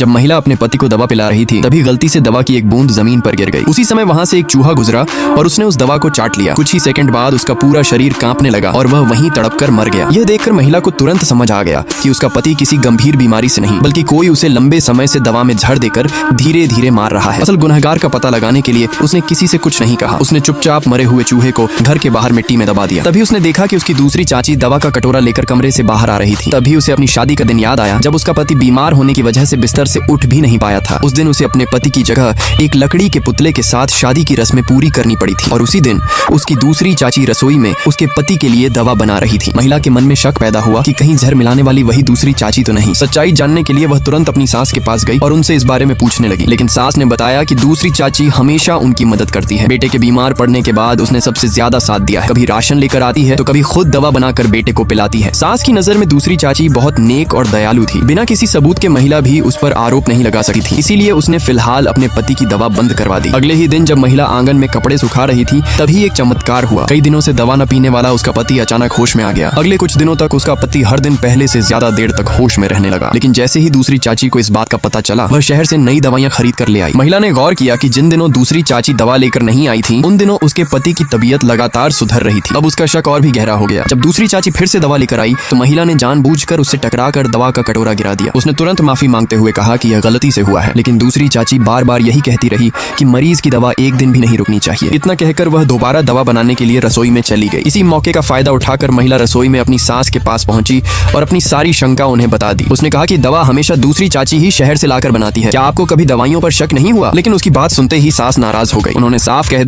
जब महिला अपने पति को दवा पिला रही थी तभी गलती से दवा की एक बूंद जमीन पर गिर गई। उसी समय वहाँ से एक चूहा गुजरा और उसने उस दवा को चाट लिया। कुछ ही सेकंड बाद उसका पूरा शरीर कांपने लगा और वह वहीं तड़पकर मर गया। यह देखकर महिला को तुरंत समझ आ गया कि उसका पति किसी गंभीर बीमारी से नहीं बल्कि कोई उसे लंबे समय से दवा में झड़ देकर धीरे धीरे मार रहा है। असल गुनहगार का पता लगाने के लिए उसने किसी से कुछ नहीं कहा। उसने चुपचाप मरे हुए चूहे को घर के बाहर मिट्टी में दबा दिया। तभी उसने देखा कि उसकी दूसरी चाची दवा का कटोरा लेकर कमरे से बाहर आ रही थी। तभी उसे अपनी शादी का दिन याद आया जब उसका पति बीमार होने की वजह से बिस्तर से उठ भी नहीं पाया था। उस दिन उसे अपने पति की जगह एक लकड़ी के पुतले के साथ शादी की रस्में पूरी करनी पड़ी थी और उसी दिन उसकी दूसरी चाची रसोई में उसके पति के लिए दवा बना रही थी। महिला के मन में शक पैदा हुआ कि कहीं जहर मिलाने वाली वही दूसरी चाची तो नहीं। सच्चाई जानने के लिए वह तुरंत अपनी सास के पास गई और उनसे इस बारे में पूछने लगी, लेकिन सास ने बताया कि दूसरी चाची हमेशा उनकी मदद करती है। बेटे के बीमार पड़ने के बाद उसने सबसे ज्यादा साथ दिया है। कभी राशन लेकर आती है तो कभी खुद दवा बनाकर बेटे को पिलाती है। सास की नजर में दूसरी चाची बहुत नेक और दयालु थी। बिना किसी सबूत के महिला भी उस पर आरोप नहीं लगा सकी थी, इसीलिए उसने फिलहाल अपने पति की दवा बंद करवा दी। अगले ही दिन जब महिला आंगन में कपड़े सुखा रही थी तभी एक चमत्कार हुआ। कई दिनों से दवा न पीने वाला उसका पति अचानक होश में आ गया। अगले कुछ दिनों तक उसका पति हर दिन पहले से ज्यादा देर तक होश में रहने लगा। लेकिन जैसे ही दूसरी चाची को इस बात का पता चला वह शहर से नई दवाइयां खरीद कर ले आई। महिला ने गौर किया कि जिन दिनों दूसरी चाची दवा लेकर नहीं आई थी उन दिनों उसके पति की तबीयत लगातार सुधर रही थी। अब उसका शक और भी गहरा हो गया। जब दूसरी चाची फिर से दवा लेकर आई तो महिला ने जानबूझकर उससे टकराकर दवा का कटोरा गिरा दिया। उसने तुरंत माफी मांगते हुए कहा कि यह गलती से हुआ है, लेकिन दूसरी चाची बार बार यही कहती रही कि मरीज की दवा एक दिन भी नहीं रुकनी चाहिए। इतना कहकर वह दोबारा दवा बनाने के लिए रसोई में चली गई। इसी मौके का फायदा उठाकर महिला रसोई में अपनी सास के पास पहुंची और अपनी सारी शंका उन्हें बता दी। उसने कहा कि दवा हमेशा दूसरी चाची ही शहर से लाकर बनाती है। क्या आपको कभी दवाइयों पर शक नहीं हुआ? लेकिन उसकी बात सुनते ही सास नाराज हो गई। उन्होंने साफ कह